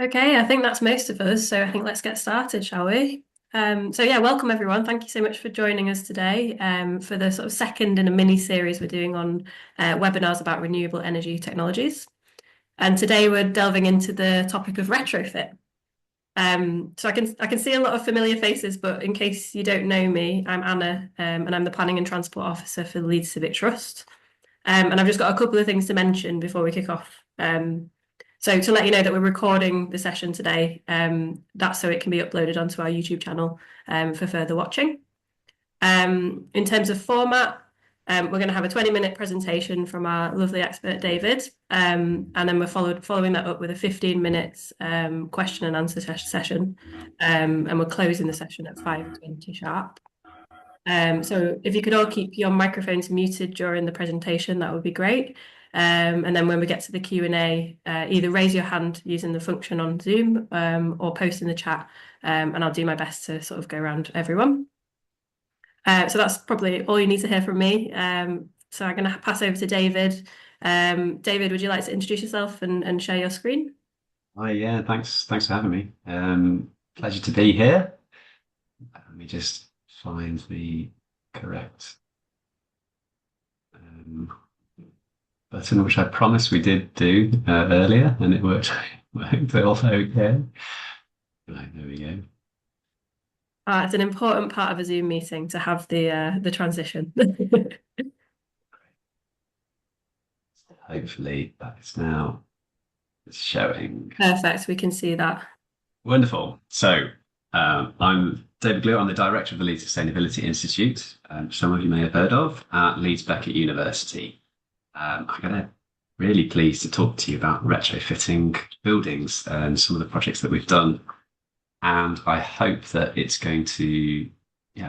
Okay, I think that's most of us. So I think let's get started, shall we? Yeah, welcome everyone. Thank you so much for joining us today for the sort of second in a mini series we're doing on webinars about renewable energy technologies. And today we're delving into the topic of retrofit. So I can see a lot of familiar faces, but in case you don't know me, I'm Anna, and I'm the Planning and Transport Officer for the Leeds Civic Trust. And I've just got a couple of things to mention before we kick off. So to let you know that we're recording the session today, that's so it can be uploaded onto our YouTube channel for further watching. In terms of format, we're going to have a 20-minute presentation from our lovely expert David, and then we're following that up with a 15 minutes question and answer session, and we're closing the session at 5:20 sharp. So if you could all keep your microphones muted during the presentation, that would be great. And then when we get to the Q&A, either raise your hand using the function on Zoom or post in the chat, and I'll do my best to sort of go around everyone. So that's probably all you need to hear from me. So I'm going to pass over to David. David, would you like to introduce yourself and share your screen? Hi, yeah, thanks for having me. Pleasure to be here. Let me just find the correct um, button, which I promised we did do earlier, and it worked all okay. Right, there we go. It's an important part of a Zoom meeting to have the transition. Hopefully that is now showing. Perfect, we can see that. Wonderful. So I'm David Glew. I'm the director of the Leeds Sustainability Institute, some of you may have heard of, at Leeds Beckett University. I'm going to really pleased to talk to you about retrofitting buildings and some of the projects that we've done. And I hope that it's going to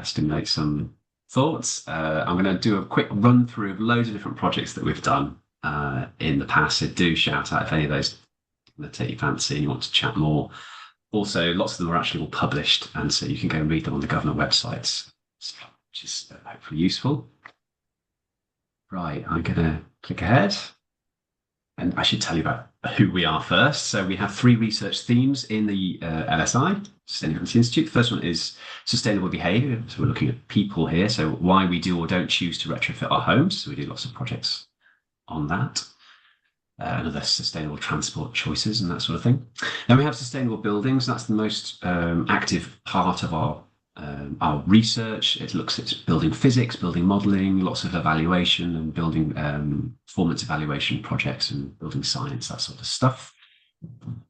stimulate some thoughts. I'm going to do a quick run through of loads of different projects that we've done in the past. So do shout out if any of those that take your fancy and you want to chat more. Also, lots of them are actually all published, and so you can go and read them on the government websites, which is hopefully useful. Right, I'm going to click ahead. And I should tell you about who we are first. So we have three research themes in the LSI, Sustainability Institute. The first one is sustainable behaviour. So we're looking at people here. So why we do or don't choose to retrofit our homes. So we do lots of projects on that. Another sustainable transport choices and that sort of thing. Then we have sustainable buildings. That's the most active part of our research. It looks at building physics, building modelling, lots of evaluation and building performance evaluation projects and building science, that sort of stuff.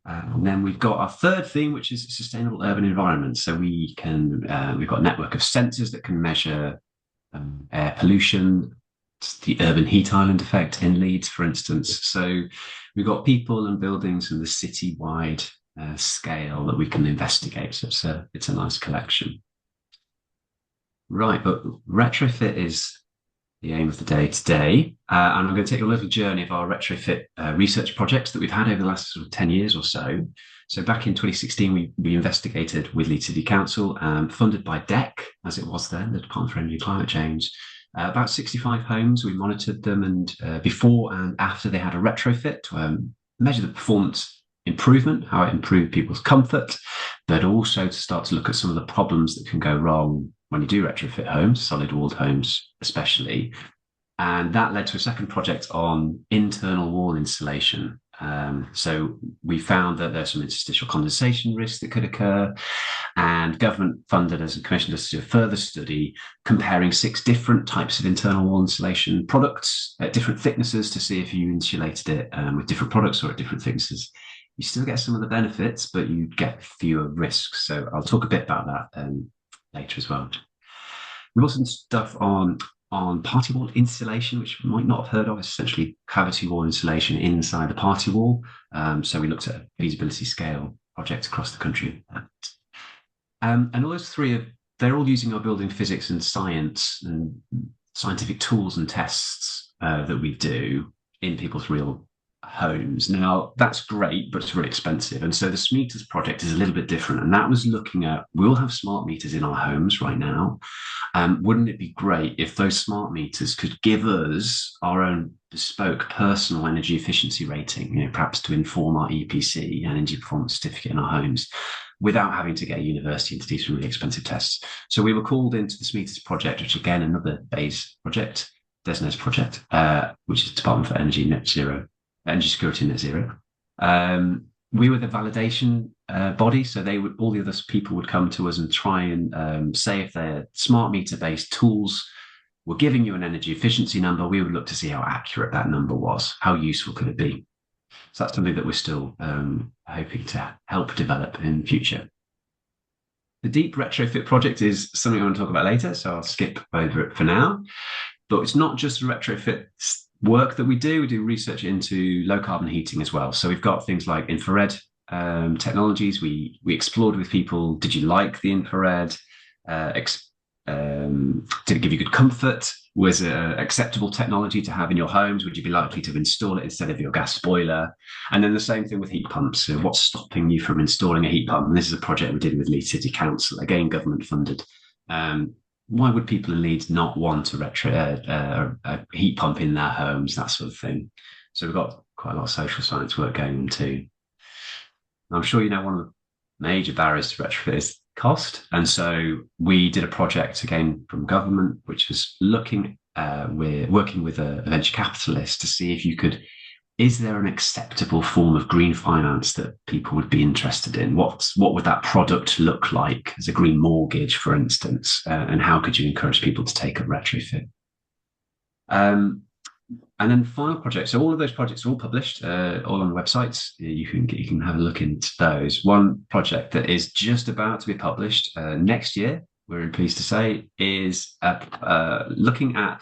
And then we've got our third theme, which is sustainable urban environments. So we've got a network of sensors that can measure air pollution, the urban heat island effect in Leeds, for instance. So we've got people and buildings and the city-wide scale that we can investigate. So it's a nice collection. Right, but retrofit is the aim of the day today. And I'm going to take a little journey of our retrofit research projects that we've had over the last sort of 10 years or so. So back in 2016, we investigated with Leeds City Council, funded by DEC, as it was then, the Department for Energy and Climate Change, about 65 homes. We monitored them, and before and after they had a retrofit to measure the performance improvement, how it improved people's comfort, but also to start to look at some of the problems that can go wrong when you do retrofit homes, solid walled homes especially. And that led to a second project on internal wall insulation. So we found that there's some interstitial condensation risks that could occur, and government funded us and commissioned us to do a further study comparing 6 different types of internal wall insulation products at different thicknesses to see if you insulated it with different products or at different thicknesses. You still get some of the benefits, but you get fewer risks. So I'll talk a bit about that later as well. We've also done stuff on party wall insulation, which you might not have heard of. It's essentially cavity wall insulation inside the party wall. So we looked at a feasibility scale project across the country. And all those three, they're all using our building physics and science and scientific tools and tests that we do in people's real homes. Now, that's great, but it's really expensive. And so the meters project is a little bit different. And that was looking at, we all have smart meters in our homes right now. Wouldn't it be great if those smart meters could give us our own bespoke personal energy efficiency rating, perhaps to inform our EPC, energy performance certificate in our homes, without having to get a university to do some really expensive tests. So we were called into the meters project, which again, another BEIS project, DESNZ project, which is Department for Energy Net Zero, Energy Security Net Zero. We were the validation body, so all the other people would come to us and try and say if their smart meter based tools were giving you an energy efficiency number, we would look to see how accurate that number was, how useful could it be. So that's something that we're still hoping to help develop in future. The deep retrofit project is something I want to talk about later, so I'll skip over it for now. But it's not just retrofit work that we do research into low carbon heating as well. So we've got things like infrared technologies. We explored with people, did you like the infrared? Did it give you good comfort? Was it acceptable technology to have in your homes? Would you be likely to install it instead of your gas boiler? And then the same thing with heat pumps. So what's stopping you from installing a heat pump? And this is a project we did with Leeds City Council, again, government funded. Why would people in Leeds not want to a heat pump in their homes, that sort of thing? So we've got quite a lot of social science work going on too. I'm sure you know one of the major barriers to retrofit is cost. And so we did a project again from government, which was we're working with a venture capitalist to see if is there an acceptable form of green finance that people would be interested in? What would that product look like as a green mortgage, for instance? And how could you encourage people to take up retrofit? And then the final project. So all of those projects are all published, all on the websites. You can have a look into those. One project that is just about to be published next year, we're pleased to say, is looking at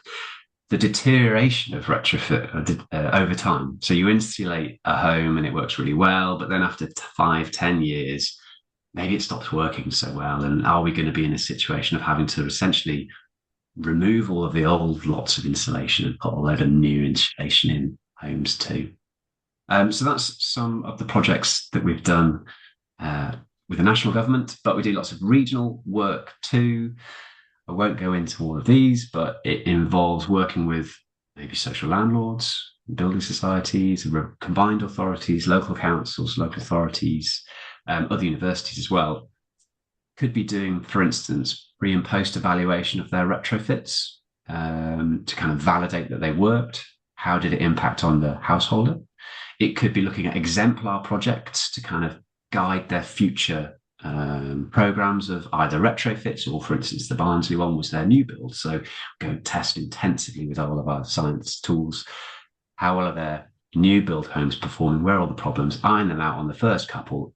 the deterioration of retrofit over time. So you insulate a home and it works really well, but then after 5-10 years, maybe it stops working so well. And are we going to be in a situation of having to essentially remove all of the old lots of insulation and put a load of new insulation in homes too? So that's some of the projects that we've done with the national government, but we do lots of regional work too. I won't go into all of these, but it involves working with maybe social landlords, building societies, combined authorities, local councils, local authorities, other universities as well. Could be doing, for instance, pre and post evaluation of their retrofits to kind of validate that they worked. How did it impact on the householder? It could be looking at exemplar projects to kind of guide their future programs of either retrofits or, for instance, the Barnsley one was their new build. So go test intensively with all of our science tools. How well are their new build homes performing? Where are all the problems? Iron them out on the first couple.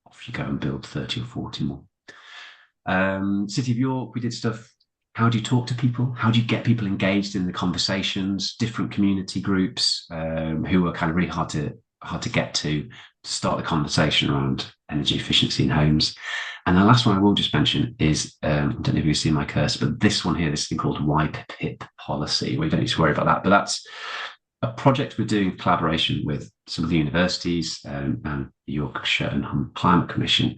Off you go and build 30 or 40 more. City of York, we did stuff. How do you talk to people? How do you get people engaged in the conversations? Different community groups who are kind of really hard to get to start the conversation around energy efficiency in homes. And the last one I will just mention is, I don't know if you see my cursor, but this one here, this thing called YPIP policy. We don't need to worry about that, but that's a project we're doing in collaboration with some of the universities and the Yorkshire and Humber Climate Commission.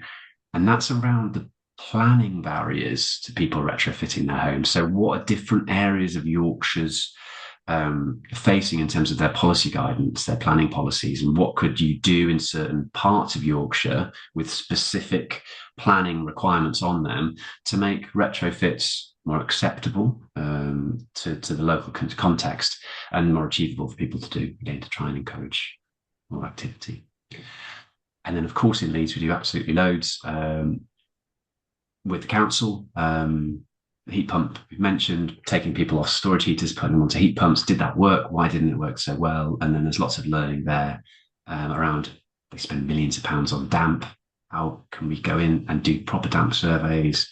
And that's around the planning barriers to people retrofitting their homes. So what are different areas of Yorkshire's facing in terms of their policy guidance, their planning policies, and what could you do in certain parts of Yorkshire with specific planning requirements on them to make retrofits more acceptable to the local context and more achievable for people to do, again, to try and encourage more activity. And then, of course, in Leeds, we do absolutely loads with the council. The heat pump, we've mentioned, taking people off storage heaters, putting them onto heat pumps. Did that work? Why didn't it work so well? And then there's lots of learning there around, they spend millions of pounds on damp. How can we go in and do proper damp surveys?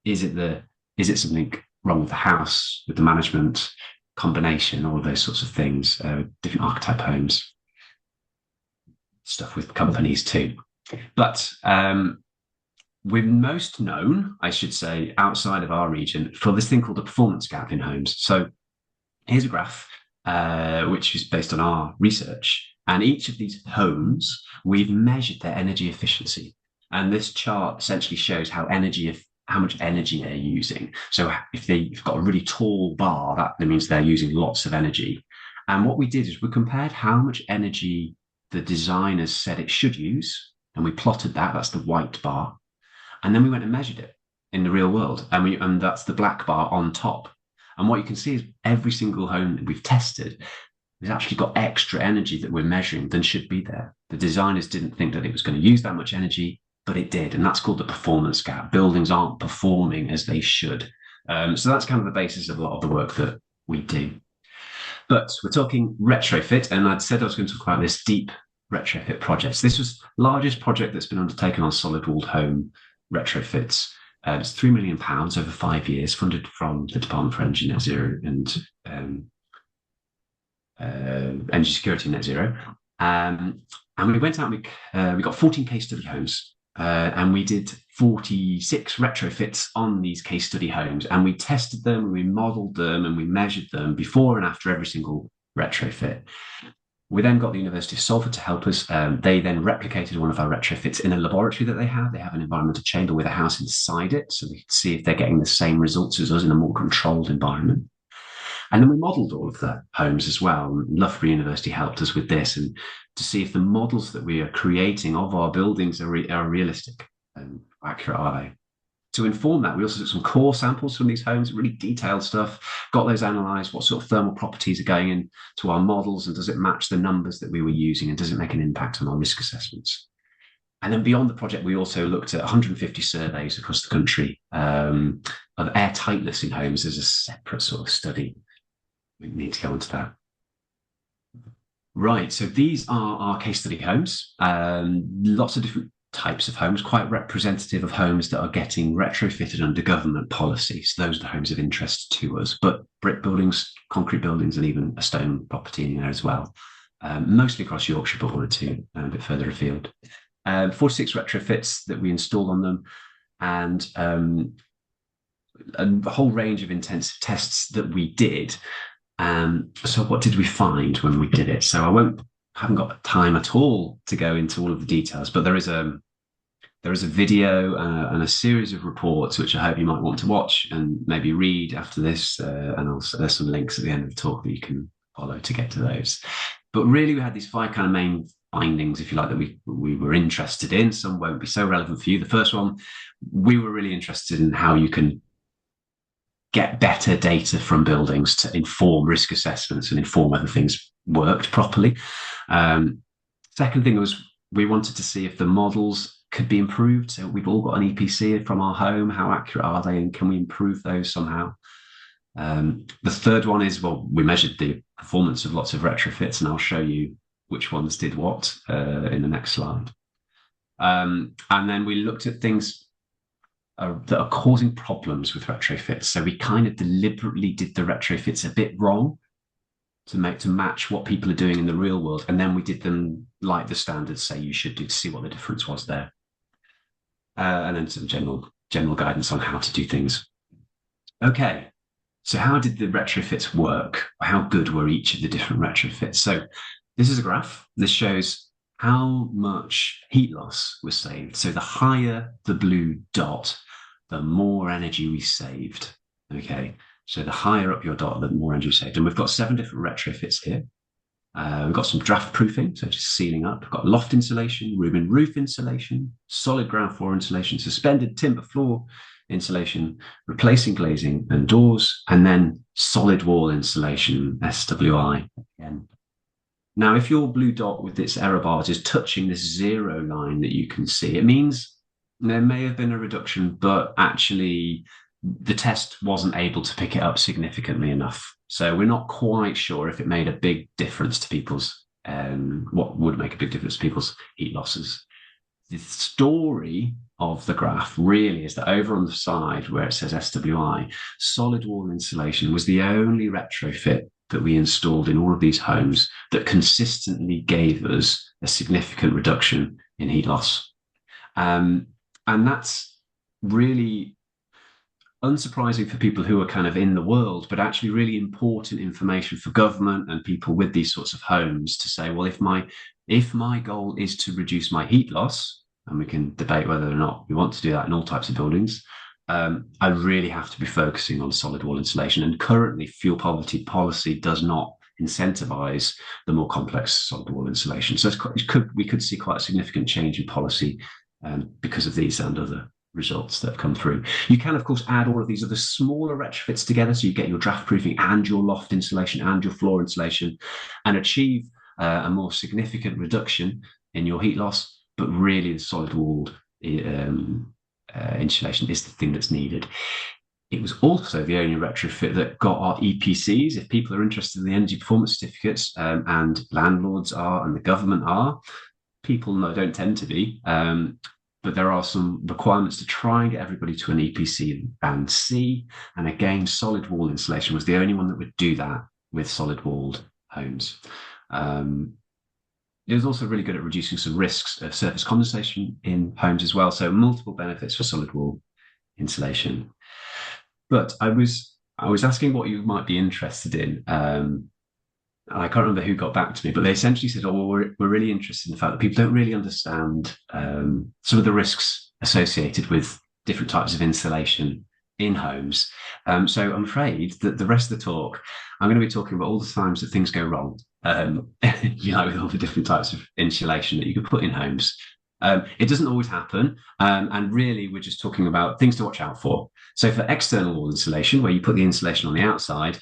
Is it something wrong with the house, with the management combination, all of those sorts of things, different archetype homes, stuff with companies too. But we're most known, I should say, outside of our region for this thing called the performance gap in homes. So here's a graph, which is based on our research. And each of these homes, we've measured their energy efficiency. And this chart essentially shows how much energy they're using. So if they've got a really tall bar, that means they're using lots of energy. And what we did is we compared how much energy the designers said it should use, and we plotted that. That's the white bar. And then we went and measured it in the real world, and that's the black bar on top. And what you can see is every single home that we've tested has actually got extra energy that we're measuring than should be there. The designers didn't think that it was going to use that much energy, but it did. And that's called the performance gap. Buildings aren't performing as they should. So that's kind of the basis of a lot of the work that we do. But we're talking retrofit, and I'd said I was going to talk about this deep retrofit project. So this was the largest project that's been undertaken on solid-walled home retrofits. It's £3 million over 5 years, funded from the Department for Energy Net Zero and Energy Security Net Zero. And we went out and we got 14 case study homes, and we did 46 retrofits on these case study homes, and we tested them, we modeled them, and we measured them before and after every single retrofit. We then got the University of Salford to help us. They then replicated one of our retrofits in a laboratory that they have. They have an environmental chamber with a house inside it, so we could see if they're getting the same results as us in a more controlled environment. And then we modelled all of the homes as well. Loughborough University helped us with this, and to see if the models that we are creating of our buildings are realistic and accurate, are they? To inform that, we also took some core samples from these homes, really detailed stuff, got those analysed, what sort of thermal properties are going into our models, and does it match the numbers that we were using, and does it make an impact on our risk assessments? And then beyond the project, we also looked at 150 surveys across the country of air tightness in homes as a separate sort of study. We need to go into that. Right, so these are our case study homes. Lots of different types of homes, quite representative of homes that are getting retrofitted under government policy. So those are the homes of interest to us, but brick buildings, concrete buildings, and even a stone property in there as well. Mostly across Yorkshire, but one or two a bit further afield. 46 retrofits that we installed on them, and a whole range of intensive tests that we did. So what did we find when we did it? So haven't got time at all to go into all of the details, but there is a video and a series of reports which I hope you might want to watch and maybe read after this, and also there's some links at the end of the talk that you can follow to get to those. But really, we had these 5 kind of main findings, if you like, that we were interested in. Some won't be so relevant for you. The first one, we were really interested in how you can get better data from buildings to inform risk assessments and inform whether things worked properly. Second thing was we wanted to see if the models could be improved. So we've all got an EPC from our home. How accurate are they, and can we improve those somehow? The third one is, well, we measured the performance of lots of retrofits, and I'll show you which ones did what in the next slide. And then we looked at things that are causing problems with retrofits. So we kind of deliberately did the retrofits a bit wrong to match what people are doing in the real world, and then we did them like the standards say you should do to see what the difference was there. And then some general guidance on how to do things. Okay, so how did the retrofits work? How good were each of the different retrofits? So this is a graph. This shows how much heat loss was saved. So the higher the blue dot, the more energy we saved. Okay, so the higher up your dot, the more energy saved. And we've got 7 different retrofits here. We've got some draft proofing, so just sealing up. We've got loft insulation, room and roof insulation, solid ground floor insulation, suspended timber floor insulation, replacing glazing and doors, and then solid wall insulation, SWI again. Now, if your blue dot with its error bars is touching this 0 line that you can see, it means there may have been a reduction, but actually the test wasn't able to pick it up significantly enough. So we're not quite sure if it made a big difference to people's, what would make a big difference to people's heat losses. The story of the graph really is that over on the side where it says SWI, solid wall insulation was the only retrofit that we installed in all of these homes that consistently gave us a significant reduction in heat loss. And that's really unsurprising for people who are kind of in the world, but actually really important information for government and people with these sorts of homes to say, well, if my goal is to reduce my heat loss, and we can debate whether or not we want to do that in all types of buildings, I really have to be focusing on solid wall insulation. And currently, fuel poverty policy does not incentivize the more complex solid wall insulation. So we could see quite a significant change in policy because of these and other results that have come through. You can, of course, add all of these other smaller retrofits together. So you get your draft proofing and your loft insulation and your floor insulation and achieve a more significant reduction in your heat loss. But really, the solid walled insulation is the thing that's needed. It was also the only retrofit that got our EPCs. If people are interested in the energy performance certificates, and landlords are and the government are, people don't tend to be, but there are some requirements to try and get everybody to an EPC band C. And again, solid wall insulation was the only one that would do that with solid walled homes. It was also really good at reducing some risks of surface condensation in homes as well. So multiple benefits for solid wall insulation. But I was asking what you might be interested in. I can't remember who got back to me, but they essentially said, "Oh, well, we're really interested in the fact that people don't really understand some of the risks associated with different types of insulation in homes." So I'm afraid that the rest of the talk, I'm going to be talking about all the times that things go wrong. With all the different types of insulation that you could put in homes. It doesn't always happen, and really, we're just talking about things to watch out for. So for external wall insulation, where you put the insulation on the outside,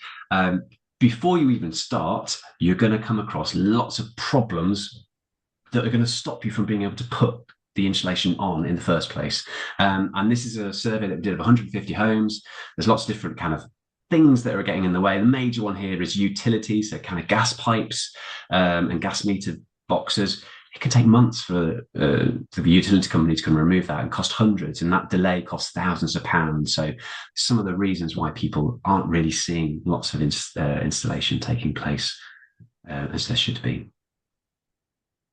before you even start, you're going to come across lots of problems that are going to stop you from being able to put the insulation on in the first place. And this is a survey that we did of 150 homes. There's lots of different kind of things that are getting in the way. The major one here is utilities, so kind of gas pipes and gas meter boxes. It can take months for the utility company to come and remove that and cost hundreds, and that delay costs thousands of pounds. So some of the reasons why people aren't really seeing lots of installation taking place as there should be.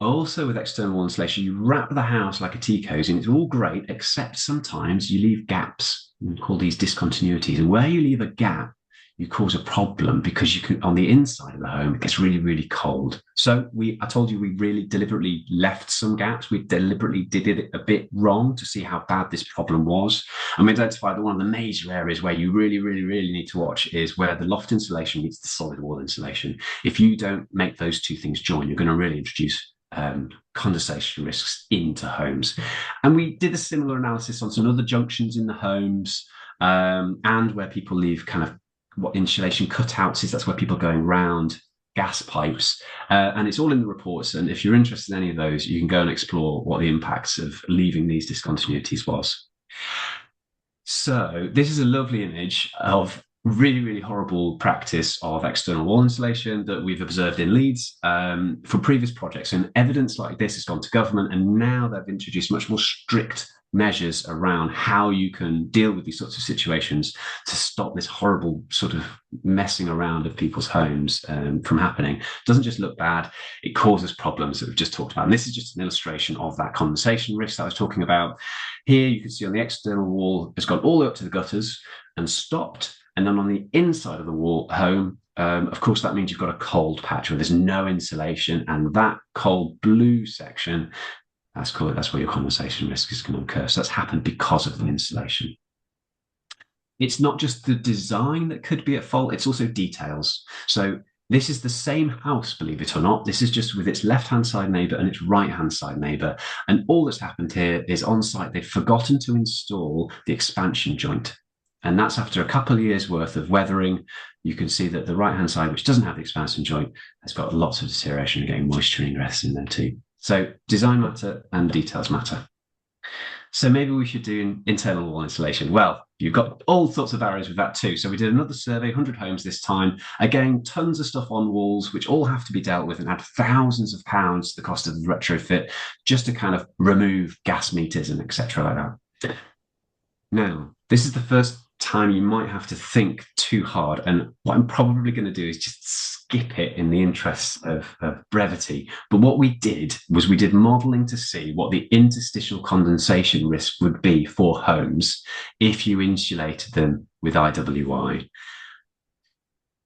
Also, with external wall insulation, you wrap the house like a tea cozy, and it's all great, except sometimes you leave gaps. We call these discontinuities. And where you leave a gap, you cause a problem because you can, on the inside of the home, it gets really, really cold. So I told you we really deliberately left some gaps. We deliberately did it a bit wrong to see how bad this problem was. And we identified that one of the major areas where you really, really, really need to watch is where the loft insulation meets the solid wall insulation. If you don't make those two things join, you're going to really introduce condensation risks into homes. And we did a similar analysis on some other junctions in the homes and where people leave kind of what insulation cutouts is. That's where people are going round gas pipes, and it's all in the reports. And if you're interested in any of those, you can go and explore what the impacts of leaving these discontinuities was. So this is a lovely image of really, really horrible practice of external wall insulation that we've observed in Leeds for previous projects. And evidence like this has gone to government, and now they've introduced much more strict measures around how you can deal with these sorts of situations to stop this horrible sort of messing around of people's homes from happening. It doesn't just look bad, it causes problems that we've just talked about. And this is just an illustration of that condensation risk that I was talking about. Here you can see on the external wall, it's gone all the way up to the gutters and stopped. And then on the inside of the wall home, of course, that means you've got a cold patch where there's no insulation, and that cold blue section, that's where your condensation risk is going to occur. So that's happened because of the insulation. It's not just the design that could be at fault, it's also details. So this is the same house, believe it or not. This is just with its left-hand side neighbour and its right-hand side neighbour. And all that's happened here is on site, they've forgotten to install the expansion joint. And that's after a couple of years worth of weathering. You can see that the right-hand side, which doesn't have the expansion joint, has got lots of deterioration and getting moisture ingress in there too. So design matter and details matter. So maybe we should do internal wall insulation. Well, you've got all sorts of barriers with that too. So we did another survey, 100 homes this time. Again, tons of stuff on walls, which all have to be dealt with and add thousands of pounds to the cost of the retrofit, just to kind of remove gas meters and etc. like that. Now, this is the first time you might have to think too hard. And what I'm probably going to do is just skip it in the interest of brevity. But what we did was we did modeling to see what the interstitial condensation risk would be for homes if you insulated them with IWI.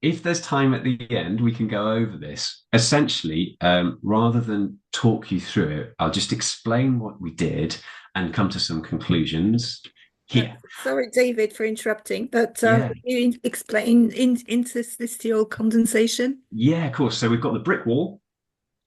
If there's time at the end, we can go over this. Essentially, rather than talk you through it, I'll just explain what we did and come to some conclusions here. Sorry, David, for interrupting, but Yeah. can you explain interstitial condensation? Yeah, of course. So we've got the brick wall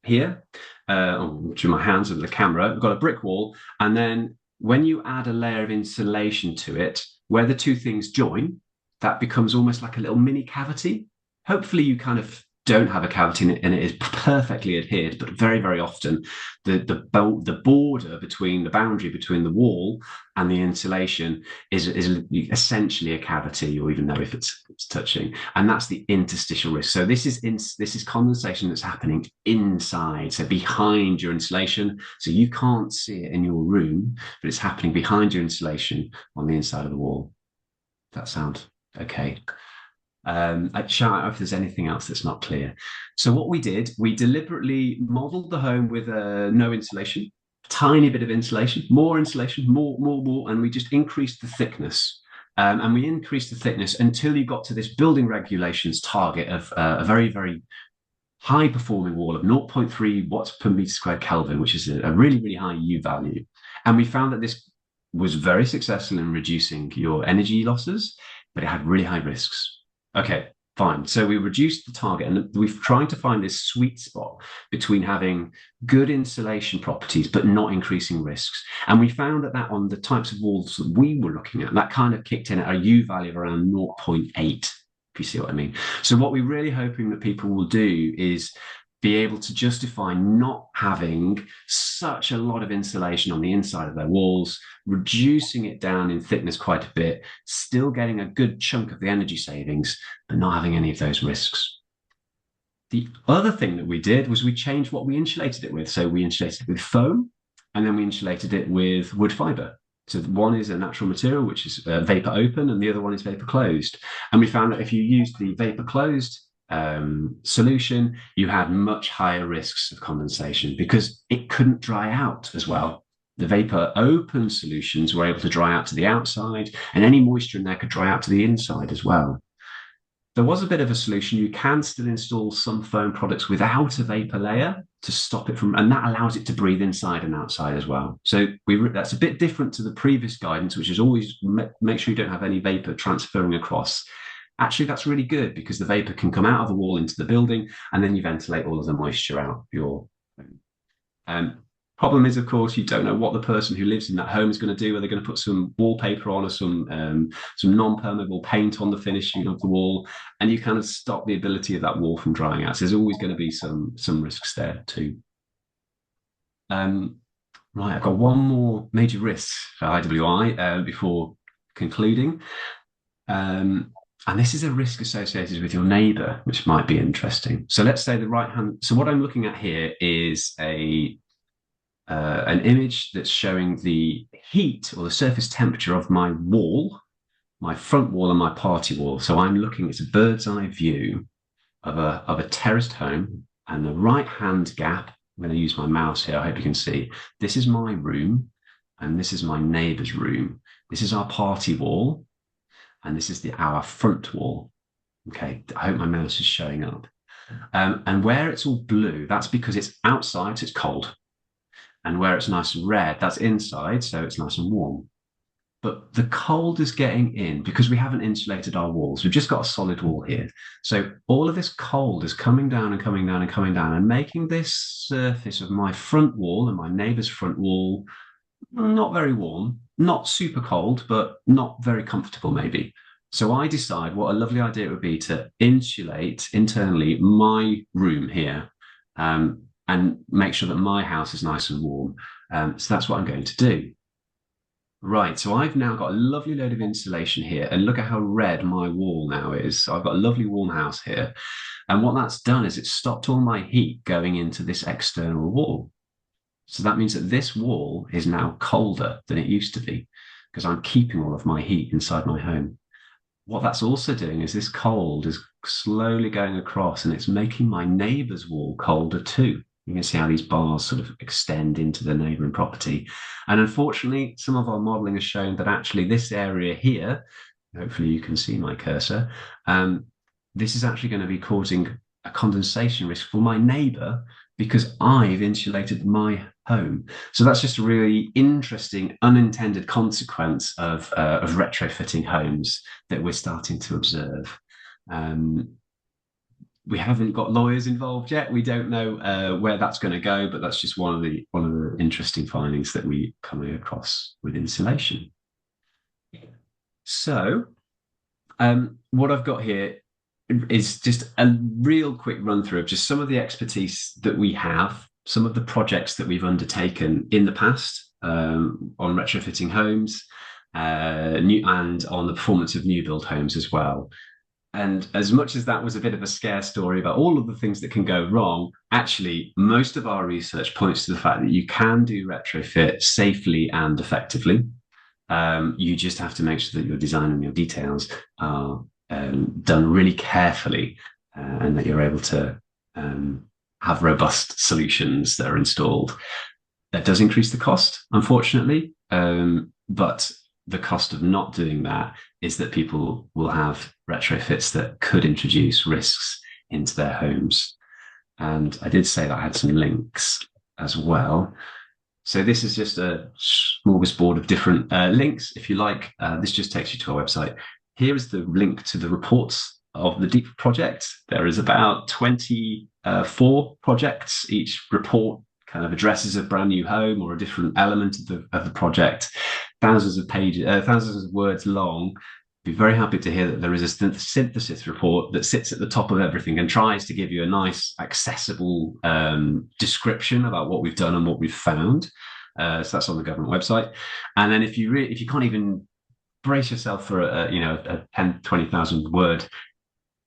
here, through my hands and the camera. We've got a brick wall, and then when you add a layer of insulation to it, where the two things join, that becomes almost like a little mini cavity. Hopefully you kind of don't have a cavity in it and it is perfectly adhered, but very, very often the border between the boundary between the wall and the insulation is essentially a cavity. You'll even know if it's touching, and that's the interstitial risk. So this is condensation that's happening inside, so behind your insulation. So you can't see it in your room, but it's happening behind your insulation on the inside of the wall. Does that sound okay? I'd shout out if there's anything else that's not clear. So what we did, we deliberately modeled the home with no insulation, tiny bit of insulation, more, and we just increased the thickness. And we increased the thickness until you got to this building regulations target of a very, very high performing wall of 0.3 watts per meter squared Kelvin, which is a really, really high U value. And we found that this was very successful in reducing your energy losses, but it had really high risks. Okay, fine. So we reduced the target, and we've tried to find this sweet spot between having good insulation properties but not increasing risks. And we found that on the types of walls that we were looking at, that kind of kicked in at a U value of around 0.8, if you see what I mean. So what we're really hoping that people will do is be able to justify not having such a lot of insulation on the inside of their walls, reducing it down in thickness quite a bit, still getting a good chunk of the energy savings, but not having any of those risks. The other thing that we did was we changed what we insulated it with. So we insulated it with foam, and then we insulated it with wood fiber. So one is a natural material, which is vapor open, and the other one is vapor closed. And we found that if you used the vapor closed solution, you had much higher risks of condensation because it couldn't dry out as well. The vapor open solutions were able to dry out to the outside, and any moisture in there could dry out to the inside as well. There was a bit of a solution. You can still install some foam products without a vapor layer to stop it from, and that allows it to breathe inside and outside as well. So that's a bit different to the previous guidance, which is always make sure you don't have any vapor transferring across. Actually, that's really good because the vapor can come out of the wall into the building, and then you ventilate all of the moisture out your home. Problem is, of course, you don't know what the person who lives in that home is going to do. Are they going to put some wallpaper on or some non-permeable paint on the finishing of the wall? And you kind of stop the ability of that wall from drying out. So there's always going to be some risks there too. Right, I've got one more major risk for IWI before concluding. And this is a risk associated with your neighbour, which might be interesting. So let's say the right hand. So what I'm looking at here is an image that's showing the heat or the surface temperature of my wall, my front wall and my party wall. So I'm looking, it's a bird's eye view of a terraced home, and the right hand gap, I'm going to use my mouse here, I hope you can see. This is my room, and this is my neighbour's room. This is our party wall, and this is our front wall. Okay, I hope my mouse is showing up. And where it's all blue, that's because it's outside, so it's cold. And where it's nice and red, that's inside, so it's nice and warm. But the cold is getting in because we haven't insulated our walls. We've just got a solid wall here. So all of this cold is coming down and coming down and coming down and making this surface of my front wall and my neighbour's front wall not very warm, not super cold, but not very comfortable maybe. So I decide what a lovely idea it would be to insulate internally my room here and make sure that my house is nice and warm. So that's what I'm going to do. Right, so I've now got a lovely load of insulation here, and look at how red my wall now is. So I've got a lovely warm house here. And what that's done is it's stopped all my heat going into this external wall. So that means that this wall is now colder than it used to be because I'm keeping all of my heat inside my home. what that's also doing is this cold is slowly going across and it's making my neighbour's wall colder too. You can see how these bars sort of extend into the neighbouring property. And unfortunately, some of our modelling has shown that actually this area here, hopefully you can see my cursor, this is actually going to be causing a condensation risk for my neighbour because I've insulated my home. So that's just a really interesting unintended consequence of retrofitting homes that we're starting to observe. We haven't got lawyers involved yet. We don't know where that's going to go, but that's just one of the interesting findings that we come across with insulation. So what I've got here is just a real quick run through of just some of the expertise that we have, some of the projects that we've undertaken in the past on retrofitting homes and on the performance of new build homes as well. And as much as that was a bit of a scare story about all of the things that can go wrong, actually, most of our research points to the fact that you can do retrofit safely and effectively. You just have to make sure that your design and your details are done really carefully and that you're able to have robust solutions that are installed. That does increase the cost, unfortunately, but the cost of not doing that is that people will have retrofits that could introduce risks into their homes. And I did say that I had some links as well. So this is just a smorgasbord of different links. If you like, this just takes you to our website. Here is the link to the reports of the DEEP project. There is about 24 projects. Each report kind of addresses a brand new home or a different element of the project. Thousands of pages, thousands of words long. Be very happy to hear that there is a synthesis report that sits at the top of everything and tries to give you a nice, accessible description about what we've done and what we've found. So that's on the government website. And then if you can't even brace yourself for a 10, 20,000 word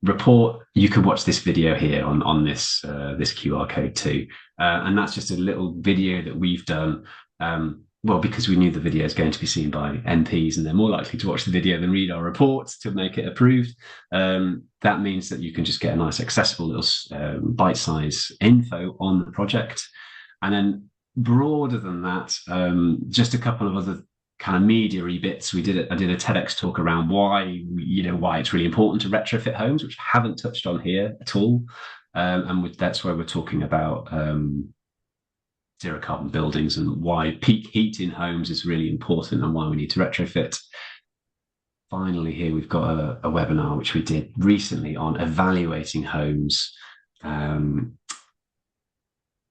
report, you can watch this video here on this QR code too. And that's just a little video that we've done. Well, because we knew the video is going to be seen by MPs and they're more likely to watch the video than read our reports to make it approved. That means that you can just get a nice accessible little bite-size info on the project. And then broader than that, just a couple of other kind of media-y bits. I did a TEDx talk around why it's really important to retrofit homes, which I haven't touched on here at all. That's where we're talking about zero carbon buildings and why peak heat in homes is really important and why we need to retrofit. Finally, here we've got a webinar which we did recently on evaluating homes on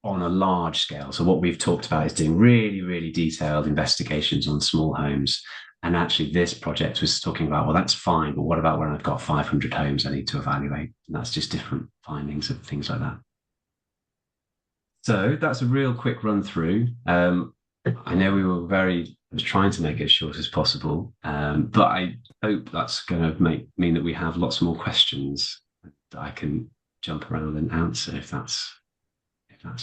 a large scale. So what we've talked about is doing really, really detailed investigations on small homes. And actually this project was talking about, well, that's fine, but what about when I've got 500 homes I need to evaluate? And that's just different findings of things like that. So that's a real quick run through. I know we were trying to make it as short as possible, but I hope that's going to mean that we have lots more questions that I can jump around and answer if that's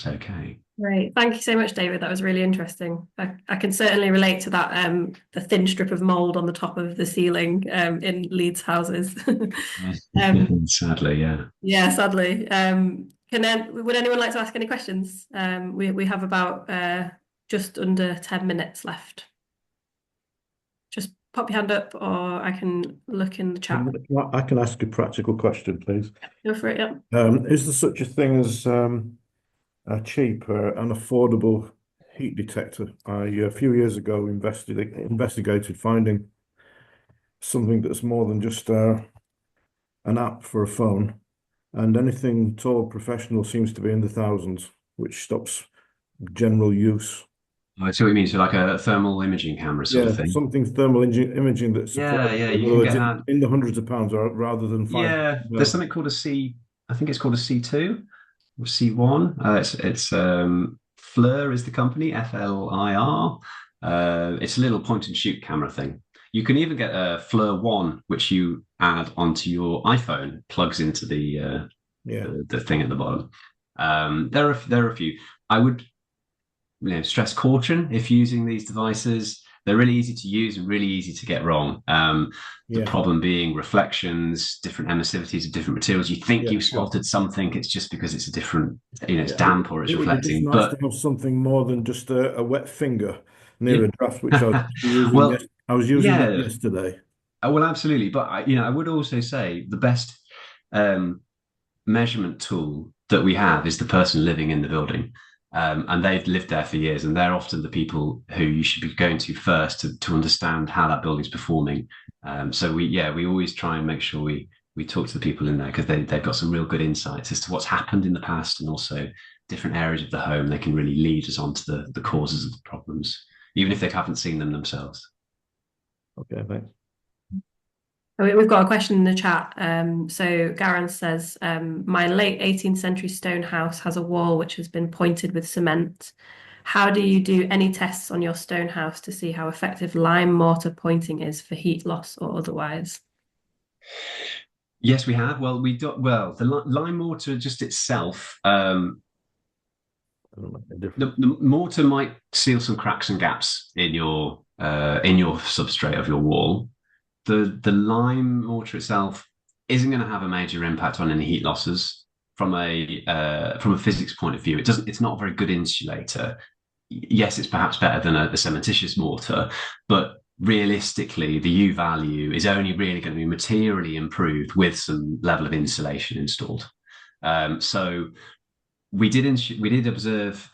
okay. Great. Thank you so much, David. That was really interesting. I can certainly relate to that, the thin strip of mold on the top of the ceiling in Leeds houses. Sadly, yeah. Yeah, sadly. Would anyone like to ask any questions? We have about just under 10 minutes left. Just pop your hand up or I can look in the chat. I can ask a practical question, please. Go for it, yeah. Is there such a thing as a cheap and affordable heat detector? I a few years ago investigated finding something that's more than just an app for a phone, and anything tall professional seems to be in the thousands, which stops general use. I see what you mean. So like a thermal imaging camera sort of thing. Something thermal imaging that's you can get that in the hundreds of pounds rather than 5. Yeah, there's something called I think it's called a C2 or C1. It's FLIR is the company, FLIR. It's a little point and shoot camera thing. You can even get a FLIR 1, which you add onto your iPhone, plugs into the thing at the bottom. There are a few. I would stress caution if using these devices. they're really easy to use and really easy to get wrong. The Yeah. problem being reflections, different emissivities of different materials. You think Yeah, you've sure. spotted something, it's just because it's a different, it's Yeah, damp or it's it would be just reflecting. nice But to have something more than just a wet finger near yeah, a draft, which I was using. well, I was using that yeah, yesterday. well, absolutely. But I would also say the best um, measurement tool that we have is the person living in the building. And they've lived there for years, and they're often the people who you should be going to first to understand how that building's performing. So we always try and make sure we talk to the people in there, because they've got some real good insights as to what's happened in the past, and also different areas of the home. They can really lead us on to the causes of the problems, even if they haven't seen them themselves. Okay, thanks. We've got a question in the chat. So Garen says, my late 18th century stone house has a wall which has been pointed with cement. How do you do any tests on your stone house to see how effective lime mortar pointing is for heat loss or otherwise? Yes, we have. Well, the lime mortar just itself, the mortar might seal some cracks and gaps in your substrate of your wall. The lime mortar itself isn't going to have a major impact on any heat losses from a physics point of view. It's not a very good insulator. Yes, it's perhaps better than a cementitious mortar, but realistically, the U value is only really going to be materially improved with some level of insulation installed. So we did observe.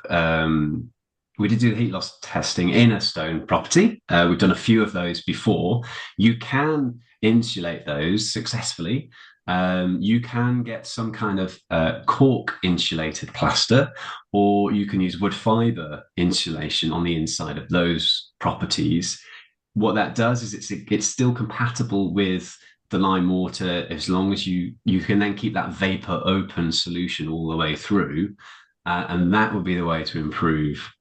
We did do the heat loss testing in a stone property. We've done a few of those before. You can insulate those successfully. You can get some kind of cork insulated plaster, or you can use wood fiber insulation on the inside of those properties. What that does is it's still compatible with the lime mortar, as long as you can then keep that vapor open solution all the way through, and that would be the way to improve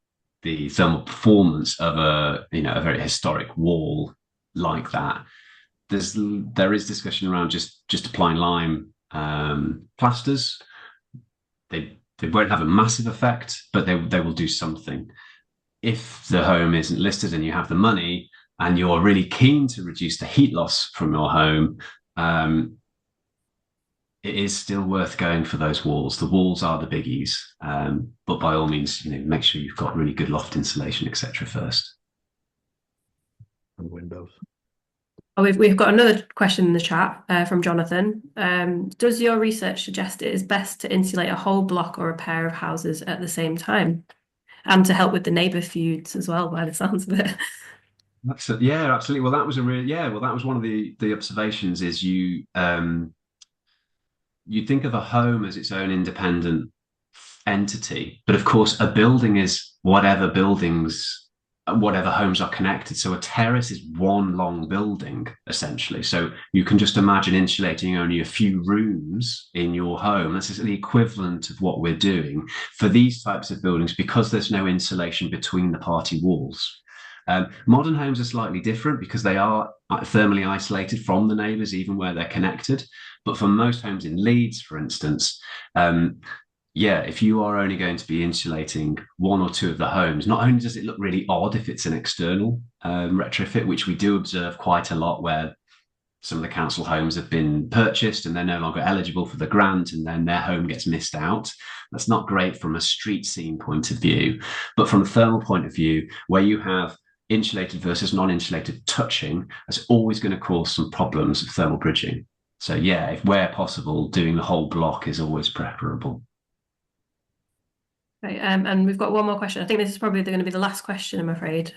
the thermal performance of a very historic wall like that. There is discussion around just applying lime plasters. They won't have a massive effect, but they will do something. If the home isn't listed and you have the money and you're really keen to reduce the heat loss from your home, it is still worth going for those walls. The walls are the biggies, but by all means, make sure you've got really good loft insulation, etc. first. And windows. Oh, we've got another question in the chat from Jonathan. Does your research suggest it is best to insulate a whole block or a pair of houses at the same time, and to help with the neighbour feuds as well, by the sounds of it? Yeah, absolutely. Well, that was that was one of the observations. Is you think of a home as its own independent entity, but of course, a building is whatever homes are connected. So a terrace is one long building, essentially. So you can just imagine insulating only a few rooms in your home. That's the equivalent of what we're doing for these types of buildings, because there's no insulation between the party walls. Modern homes are slightly different because they are thermally isolated from the neighbours, even where they're connected. But for most homes in Leeds, for instance, if you are only going to be insulating one or two of the homes, not only does it look really odd if it's an external retrofit, which we do observe quite a lot, where some of the council homes have been purchased and they're no longer eligible for the grant, and then their home gets missed out. That's not great from a street scene point of view. But from a thermal point of view, where you have insulated versus non-insulated touching, that's always going to cause some problems of thermal bridging. So if where possible, doing the whole block is always preferable. Right, and we've got one more question. I think this is probably going to be the last question, I'm afraid.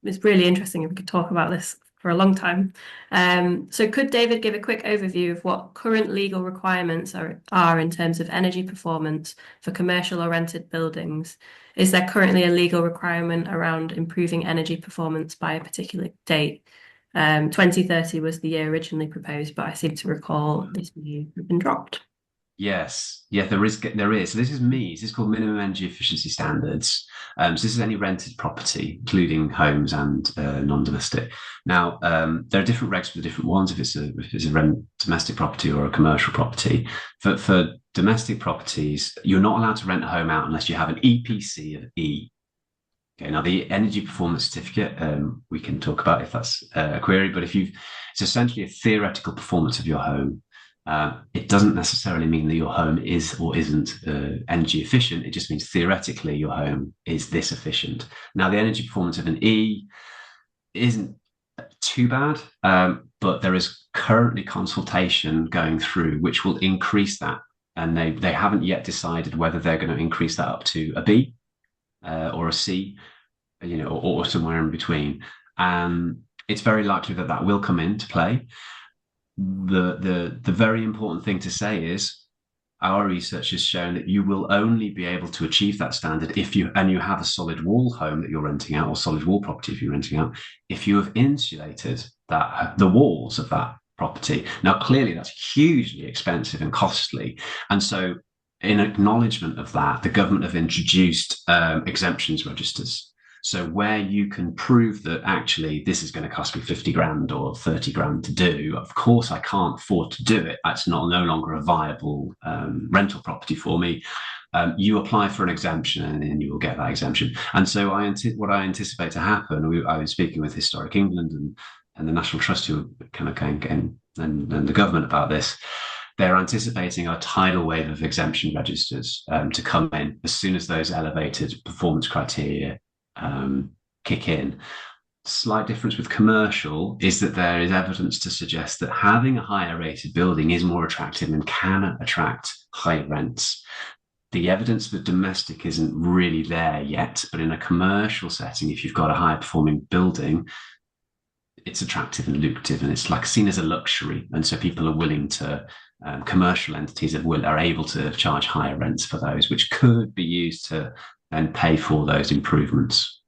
It's really interesting if we could talk about this for a long time. So could David give a quick overview of what current legal requirements are in terms of energy performance for commercial or rented buildings? Is there currently a legal requirement around improving energy performance by a particular date? 2030 was the year originally proposed, but I seem to recall this may have been dropped. Yes, there is. So this is MEES. This is called Minimum Energy Efficiency Standards. So this is any rented property, including homes and non-domestic. Now, there are different regs for the different ones. If it's a domestic property or a commercial property. For domestic properties, you're not allowed to rent a home out unless you have an EPC of E. Okay, now the energy performance certificate, we can talk about if that's a query, but it's essentially a theoretical performance of your home. It doesn't necessarily mean that your home is or isn't energy efficient. It just means theoretically your home is this efficient. Now, the energy performance of an E isn't too bad, but there is currently consultation going through which will increase that. And they haven't yet decided whether they're going to increase that up to a B or a C, or somewhere in between. It's very likely that that will come into play. The very important thing to say is our research has shown that you will only be able to achieve that standard if you have a solid wall home that you're renting out, or solid wall property if you're renting out, if you have insulated the walls of that property. Now, clearly that's hugely expensive and costly. And so in acknowledgement of that, the government have introduced exemptions registers. So where you can prove that actually this is going to cost me 50 grand or 30 grand to do, of course I can't afford to do it. That's no longer a viable rental property for me. You apply for an exemption and then you will get that exemption. And so what I anticipate to happen, I was speaking with Historic England and the National Trust, who are kind of going and the government about this. They're anticipating a tidal wave of exemption registers to come in as soon as those elevated performance criteria kick in. Slight difference with commercial is that there is evidence to suggest that having a higher rated building is more attractive and can attract high rents. The evidence for domestic isn't really there yet, but in a commercial setting, if you've got a higher performing building, it's attractive and lucrative, and it's like seen as a luxury. And so people are willing to, commercial entities are able to charge higher rents for those, which could be used to then pay for those improvements.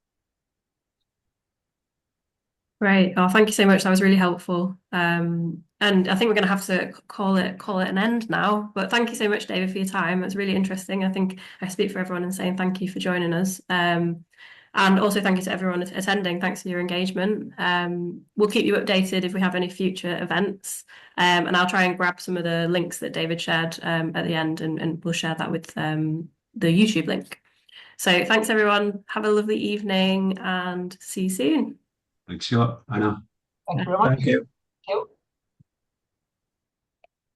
Great. Oh, thank you so much. That was really helpful. And I think we're going to have to call it an end now. But thank you so much, David, for your time. It's really interesting. I think I speak for everyone in saying thank you for joining us. And also thank you to everyone attending. Thanks for your engagement. We'll keep you updated if we have any future events. And I'll try and grab some of the links that David shared at the end, and we'll share that with the YouTube link. So thanks, everyone. Have a lovely evening and see you soon. Thanks a lot. Bye now. Thank you very much. Thank you.